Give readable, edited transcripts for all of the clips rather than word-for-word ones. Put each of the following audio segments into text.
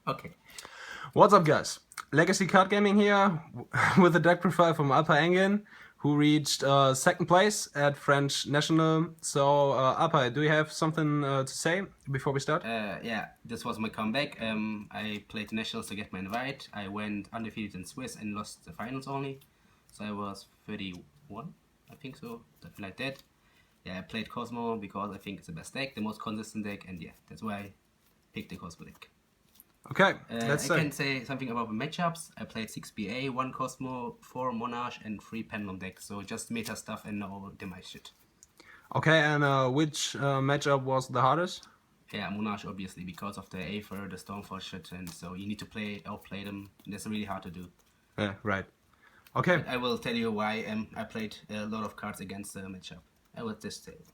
Okay. What's up, guys? Legacy Card Gaming here with a deck profile from Alpay Engin, who reached second place at French National. So, Alpay, do you have something to say before we start? Yeah, this was my comeback. I played nationals to get my invite. I went undefeated in Swiss and lost the finals only. So I was 31, I think so, something like that. Yeah, I played Kozmo because I think it's the best deck, the most consistent deck, and yeah, that's why I picked the Kozmo deck. Okay, let's I say. can say something about the matchups. I played 6 BA, 1 Kozmo, 4 Monarch, and 3 Pendulum decks. So just meta stuff and no demise shit. Okay, and which matchup was the hardest? Yeah, Monarch obviously because of the Aether, the Stormfall shit, and so you need to outplay them. That's really hard to do. Yeah, right. Okay. But I will tell you why. I played a lot of cards against the matchup. I will just tell you.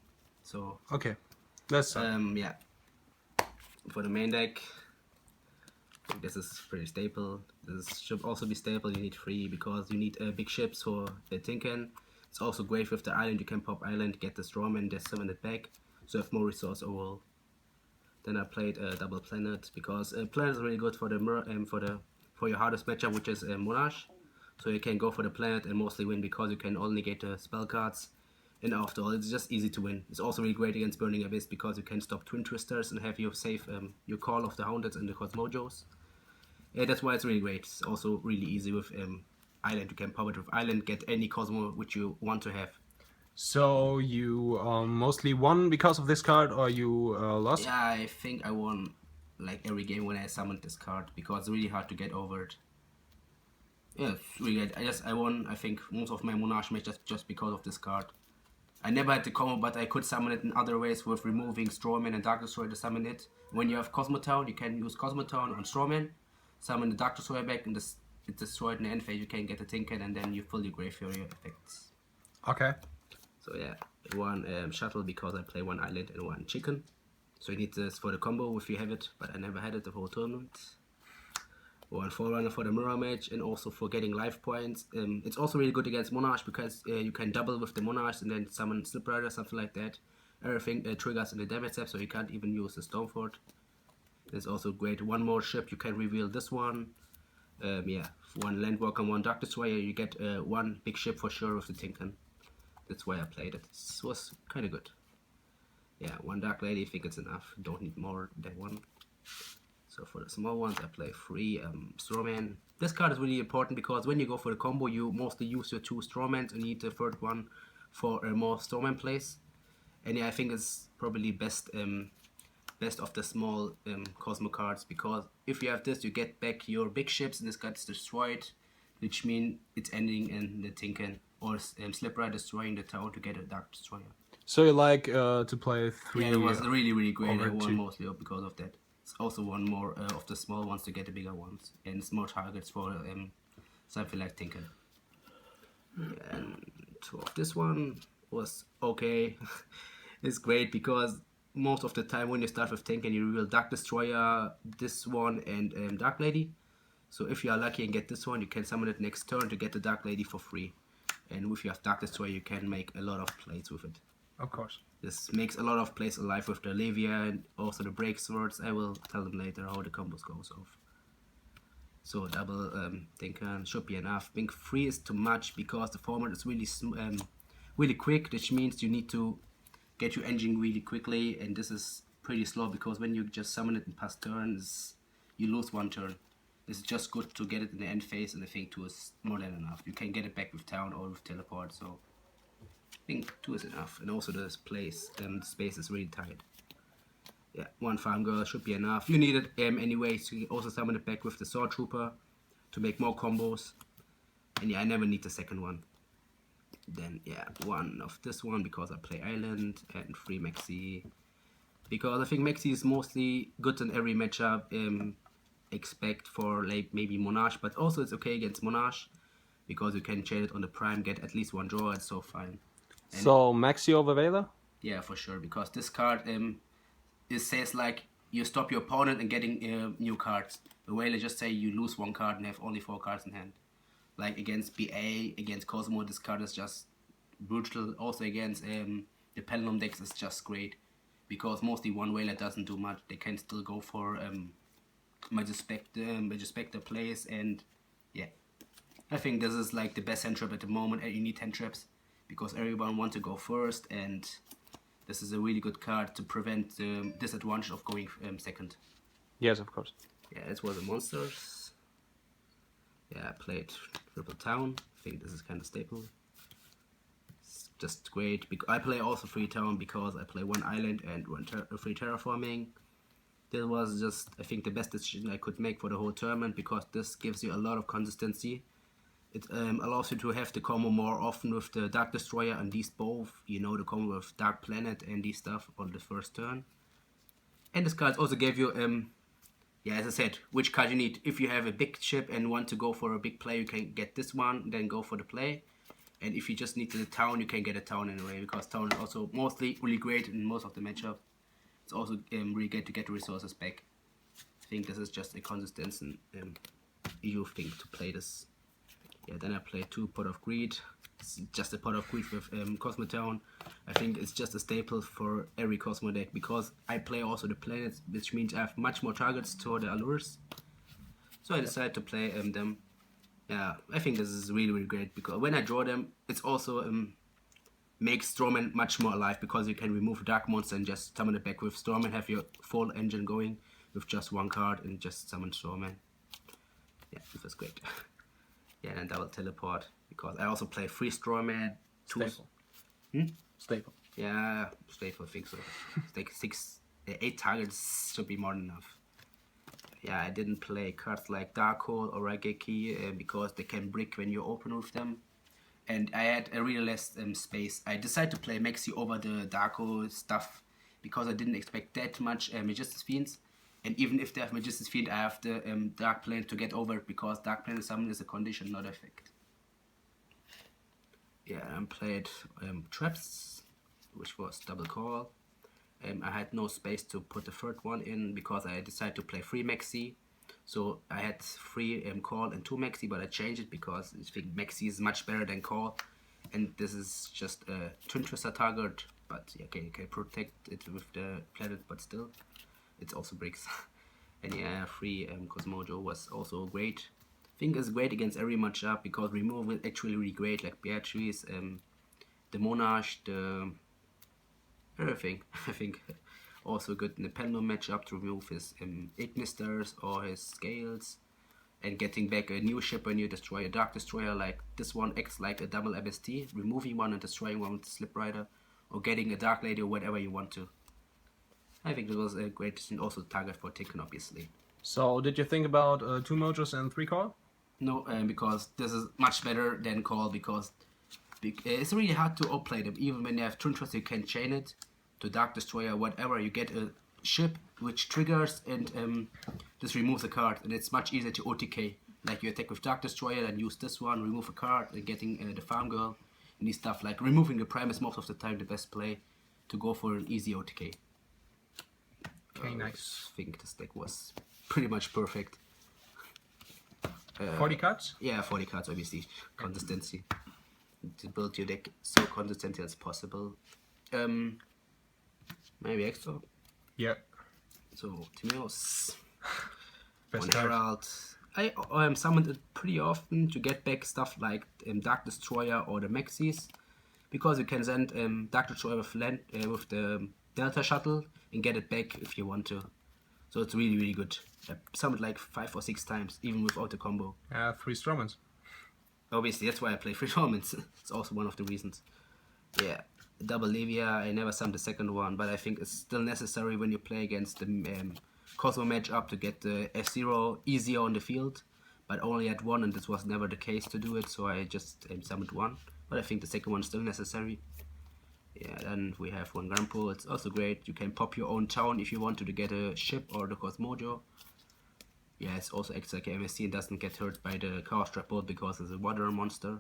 So Okay, let's start. yeah, for the main deck, this is pretty stable. This should also be stable. You need 3 because you need big ships for the Tinken. It's also great with the island. You can pop island, get the Strawman, just summon it back, so you have more resource overall. Then I played double planet because planet is really good for the for your hardest matchup, which is Monarch. So you can go for the planet and mostly win because you can only get the spell cards. And after all, it's just easy to win. It's also really great against Burning Abyss because you can stop Twin Twisters and have your safe your call of the Houndeds and the Cosmojos. Yeah, that's why it's really great. It's also really easy with Island. You can power it with Island, get any Cosmo which you want to have. So, you mostly won because of this card, or you lost? Yeah, I think I won like every game when I summoned this card because it's really hard to get over it. Yeah, it's really good. I won I think most of my Monarch matches just because of this card. I never had the combo, but I could summon it in other ways with removing Strawman and Dark Destroyer to summon it. When you have Cosmotown, you can use Cosmotown on Strawman, summon the Dark Destroyer back, and it destroyed in the end phase. You can get the Tinker, and then you fill your graveyard effects. Okay. So yeah, one shuttle because I play 1 island and 1 chicken. So you need this for the combo if you have it, but I never had it the whole tournament. 1 Forerunner for the mirror match and also for getting life points. It's also really good against Monarch because you can double with the Monarchs and then summon Slip Rider, something like that. Everything triggers in the damage step, so you can't even use the Stormfort. It's also great. 1 more ship, you can reveal this one. Yeah, 1 Landwalker, 1 Dark Destroyer, you get 1 big ship for sure with the Tinken. That's why I played it. It was kind of good. Yeah, 1 Dark Lady, I think it's enough. Don't need more than 1. So for the small ones, I play 3 Strawman. This card is really important because when you go for the combo, you mostly use your 2 Strawmans and you need the third one for more Strawman plays. And yeah, I think it's probably best of the small Cosmo cards because if you have this, you get back your big ships and this gets destroyed, which means it's ending in the Tinken or Slipper destroying the town to get a Dark Destroyer. So you like to play 3 Yeah, it was really, really great. over I won 2. mostly because of that. It's also 1 more of the small ones to get the bigger ones, and small targets for something like Tinker. And 2 of this one was okay. It's great because most of the time when you start with Tinker, you reveal Dark Destroyer, this one, and Dark Lady. So if you are lucky and get this one, you can summon it next turn to get the Dark Lady for free. And if you have Dark Destroyer, you can make a lot of plays with it. Of course. This makes a lot of plays alive with the Levia and also the break swords. I will tell them later how the combos goes off. So double Tinker should be enough. I think 3 is too much because the format is really quick, which means you need to get your engine really quickly, and this is pretty slow because when you just summon it in past turns, you lose 1 turn. It's just good to get it in the end phase, and I think 2 is more than enough. You can get it back with town or with teleport, so I think 2 is enough. And also this place, the space is really tight. Yeah, 1 Farm Girl should be enough. You need it anyway, so you also summon it back with the Sword Trooper to make more combos. And yeah, I never need the second one. Then yeah, 1 of this one because I play Island, and 3 Maxi. Because I think Maxi is mostly good in every matchup, except for like maybe Monarch, but also it's okay against Monarch because you can chain it on the Prime, get at least 1 draw, it's so fine. And so Maxi over Vela? Yeah, for sure, because this card it says like you stop your opponent and getting new cards. The way they just say you lose 1 card and have only 4 cards in hand. Like against BA, against Kozmo, this card is just brutal. Also against the Pendulum decks is just great because mostly 1 whaler doesn't do much. They can still go for Spectre plays, and yeah, I think this is like the best hand trap at the moment, and you need hand traps because everyone wants to go first, and this is a really good card to prevent the disadvantage of going second. Yes, of course. Yeah, it was a monsters. Yeah, I played Triple Town. I think this is kind of staple. It's just great. I play also free town because I play one island and one free terraforming. This was just, I think, the best decision I could make for the whole tournament because this gives you a lot of consistency. It allows you to have the combo more often with the Dark Destroyer and these both, you know, the combo with Dark Planet and these stuff on the first turn. And this card also gave you, yeah, as I said, which card you need. If you have a big ship and want to go for a big play, you can get this one, then go for the play. And if you just need the town, you can get a town anyway, because town is also mostly really great in most of the matchup. It's also really good to get the resources back. I think this is just a consistent EU thing to play this. Yeah, then I play 2 Pot of Greed. It's just a Pot of Greed with Kozmo Town. I think it's just a staple for every Kozmo deck because I play also the planets, which means I have much more targets to the allures. So I decided to play them. Yeah, I think this is really, really great because when I draw them, it's also makes Strawman much more alive because you can remove a Dark Monster and just summon it back with Strawman, have your full engine going with just 1 card and just summon Strawman. Yeah, this was great. Yeah, and double teleport because I also play 3 Strawman. Staple. Staple. Yeah, staple, I think so. It's like 8 targets should be more than enough. Yeah, I didn't play cards like Darkhold or Raigeki because they can brick when you open with them. And I had a really less space. I decided to play Maxi over the Darkhold stuff because I didn't expect that much Magistus Fiends. And even if they have Magistus Fiend, I have the Dark Planet to get over it because Dark Planet summon is a condition, not effect. Yeah, I played Traps, which was double call. I had no space to put the third one in because I decided to play 3 Maxi. So I had 3 call and 2 Maxi, but I changed it because I think Maxi is much better than call. And this is just a Twin Twister target, but yeah, okay, you can protect it with the planet, but still. It also breaks. And yeah, 3 Cosmojo was also great. I think it's great against every matchup because removal is actually really great, like Beatrice, the Monarch, the everything. I think also good in the Pendulum matchup to remove his Ignisters or his Scales and getting back a new ship when you destroy a Dark Destroyer, like this one acts like a double MST, removing one and destroying one with the Slip Rider, or getting a Dark Lady or whatever you want to. I think it was a great and also target for Tikkun, obviously. So, did you think about 2 Mojos and 3 call? No, because this is much better than call because it's really hard to outplay them. Even when you have Twin Twister, you can chain it to Dark Destroyer, whatever. You get a ship which triggers and this removes a card, and it's much easier to OTK. Like you attack with Dark Destroyer, then use this one, remove a card, and getting the Farm Girl, and these stuff. Like removing the Primus most of the time, the best play to go for an easy OTK. Okay, nice. I think this deck was pretty much perfect. 40 cards? Yeah, 40 cards, obviously. Consistency. To build your deck so consistently as possible. Maybe extra. Yeah. So, Timeos. Best One card. Herald. I summoned it pretty often to get back stuff like Dark Destroyer or the Maxis. Because you can send Dark Destroyer with the Delta Shuttle and get it back if you want to. So it's really, really good. I summoned like 5 or 6 times, even without the combo. 3 Stromans. Obviously, that's why I play 3 Torments. It's also one of the reasons. Yeah, double Levia, I never summoned the second one, but I think it's still necessary when you play against the Kozmo matchup to get the F0 easier on the field. But only at 1, and this was never the case to do it, so I just summoned 1. But I think the second one is still necessary. Yeah, then we have 1 Grandpo. It's also great. You can pop your own town if you want to get a ship or the Cosmojo. Yeah, it's also acts like MSC and doesn't get hurt by the Chaos Trap Bolt because it's a water monster.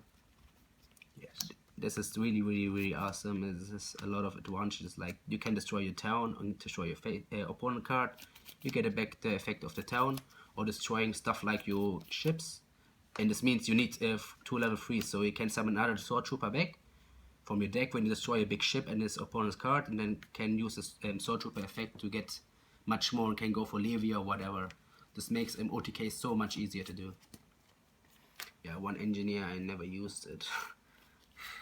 Yes. This is really, really, really awesome. This is a lot of advantages. Like you can destroy your town and destroy your opponent card. You get back the effect of the town or destroying stuff like your ships. And this means you need 2 level 3, so you can summon another Sword Trooper back from your deck when you destroy a big ship and his opponent's card, and then can use this Sword Trooper effect to get much more and can go for Levia or whatever. This makes OTK so much easier to do. Yeah, one engineer, I never used it.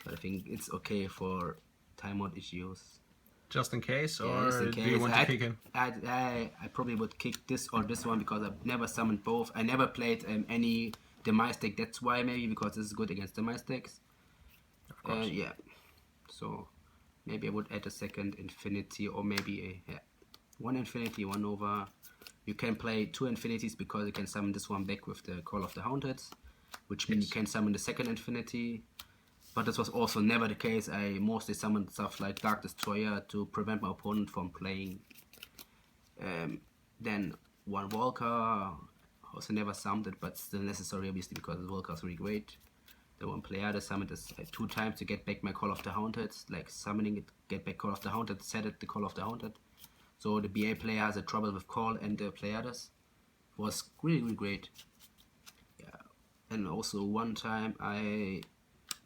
But I think it's okay for timeout issues. Just in case, Yeah, or just in do case. you want to kick him? I probably would kick this or this one because I've never summoned both. I never played any demise deck. That's why maybe, because this is good against demise decks. Of course. Yeah. So maybe I would add a second infinity, or maybe one infinity, one over. You can play 2 infinities because you can summon this one back with the Call of the Haunted, which means you can summon the second infinity. But this was also never the case. I mostly summoned stuff like Dark Destroyer to prevent my opponent from playing. Then one Walker, also never summoned it, but still necessary obviously because the Walker is really great. The one player I summoned this 2 times to get back my Call of the Haunted, like summoning it, get back Call of the Haunted, set it the Call of the Haunted. So the BA player has a trouble with Call, and the Pleiades was really, really great. Yeah, and also one time I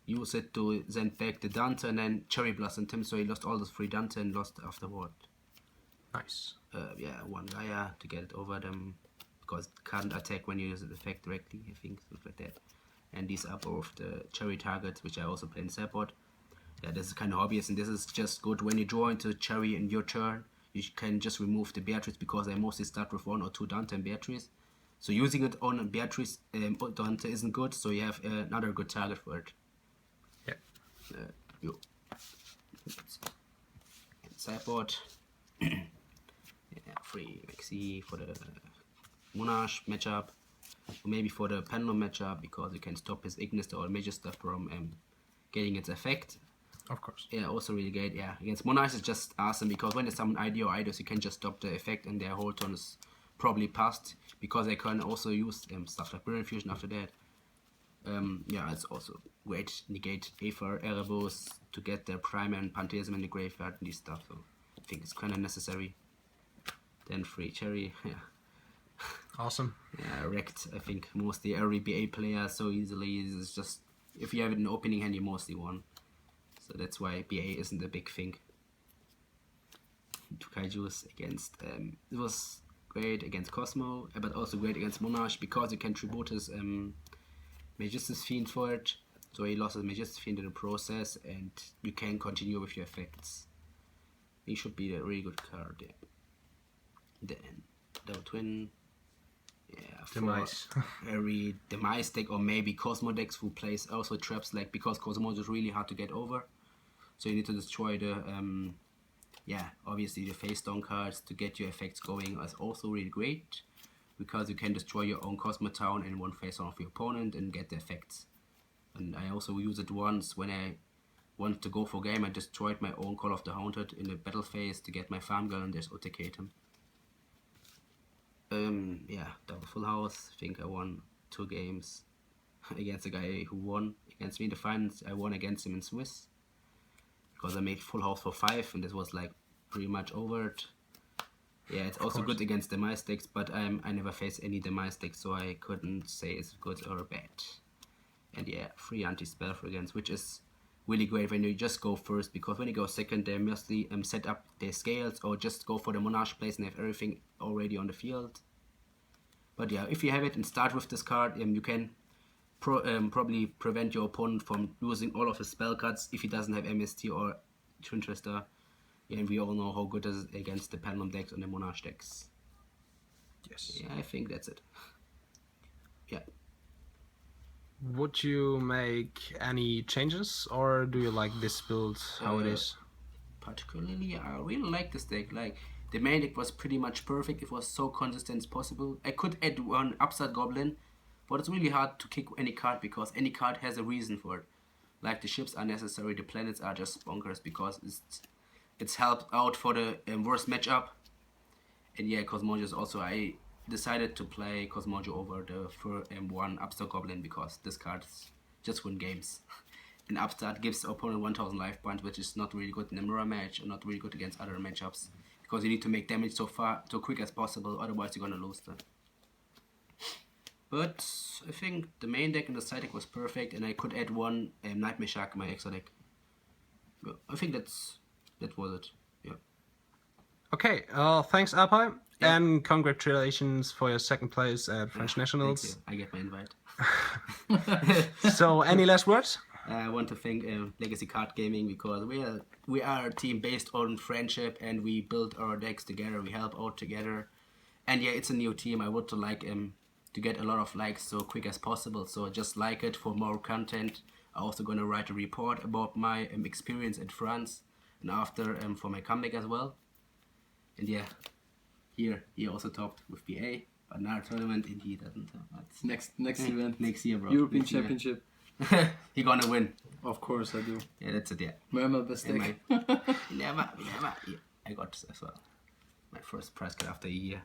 used it to send back the Dante and then Cherry Blossom him, so he lost all those 3 Dante and lost afterward. Nice. Yeah, one Gaia to get it over them, because it can't attack when you use the effect directly, I think, something like that. And these are both the Cherry targets, which I also play in sideboard. Yeah, this is kind of obvious, and this is just good when you draw into Cherry in your turn. You can just remove the Beatrice, because I mostly start with 1 or 2 Dante and Beatrice. So using it on Beatrice Dante isn't good, so you have another good target for it. Yeah. Sideboard. Yeah, 3 Maxi for the Monarch matchup, or maybe for the Pendulum matchup, because you can stop his Ignis or major stuff from getting its effect. Of course. Yeah, also really great. Yeah, against Monarchs is just awesome, because when they summon ID or Eidos, you can just stop the effect and their whole turn is probably passed, because they can also use stuff like Brilliant Fusion after that. Yeah, it's also great. Negate Aether, Erebos to get their Primer and Pantheism in the graveyard and these stuff. So I think it's kind of necessary. Then 3 Cherry. Yeah. Awesome. Yeah, wrecked. I think mostly every BA player so easily. It's just, if you have it in the opening hand, you mostly won. So that's why BA isn't a big thing. 2 Kaijus against. It was great against Kozmo, but also great against Monarch, because you can tribute his Magistus Fiend for it. So he lost his Magistus Fiend in the process, and you can continue with your effects. He should be a really good card. Yeah. Then Double Twin. Yeah, Demise. Every Demise deck, or maybe Kozmo decks who plays also traps, like, because Kozmo is really hard to get over. So you need to destroy the yeah, obviously the face down cards to get your effects going is also really great, because you can destroy your own Kozmo town in one face down of your opponent and get the effects. And I also use it once when I wanted to go for game. I destroyed my own Call of the Haunted in the battle phase to get my farm girl, and there's OTK him. Yeah, double full house. I think I won 2 games against a guy who won against me in the finals. I won against him in Swiss, because I made full house for 5, and this was like pretty much over it. Yeah, it's also good against demise decks, but I never faced any demise decks, so I couldn't say it's good or bad. And yeah, 3 anti-spell for against, which is really great when you just go first, because when you go second, they mostly set up their scales or just go for the Monarch place and have everything already on the field. But yeah, if you have it and start with this card, you can probably prevent your opponent from losing all of his spell cards if he doesn't have MST or Twin Twister. Yeah, and we all know how good it is against the Pendulum decks and the Monarch decks. Yes. Yeah, I think that's it. Yeah. Would you make any changes, or do you like this build how it is? Particularly, I really like this deck. Like, the main deck was pretty much perfect. It was so consistent as possible. I could add one Upstart Goblin, but it's really hard to kick any card, because any card has a reason for it. Like, the ships are necessary, the planets are just bonkers, because it's helped out for the worst matchup. And yeah, Cosmojo also, I decided to play Cosmojo over the one Upstart Goblin, because this card just win games. And Upstart gives the opponent 1000 life points, which is not really good in a mirror match, and not really good against other matchups, because you need to make damage so quick as possible, otherwise you're gonna lose them. But I think the main deck and the side deck was perfect, and I could add one Nightmare Shark in my extra deck. Yeah, I think that was it. Yeah. Okay, thanks, Alpay, Yeah. and congratulations for your second place at French Thank Nationals. you. I get my invite. So, any last words? I want to thank Legacy Card Gaming because we are a team based on friendship and we build our decks together. We help out together, and yeah, it's a new team. I would like to get a lot of likes so quick as possible. So just like it for more content. I'm also gonna write a report about my experience in France and after for my comeback as well. And yeah, he also talked with BA, but another tournament and he doesn't. Next event. Next year, bro. European Next year. Championship. He gonna win. Of course I do. Yeah, that's it. Yeah. My best And deck. never. Yeah, I got as well my first prize card after a year,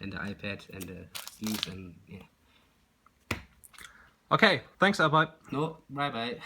and the iPad and the sleeves and yeah. Okay, thanks, Alpay. No, bye bye.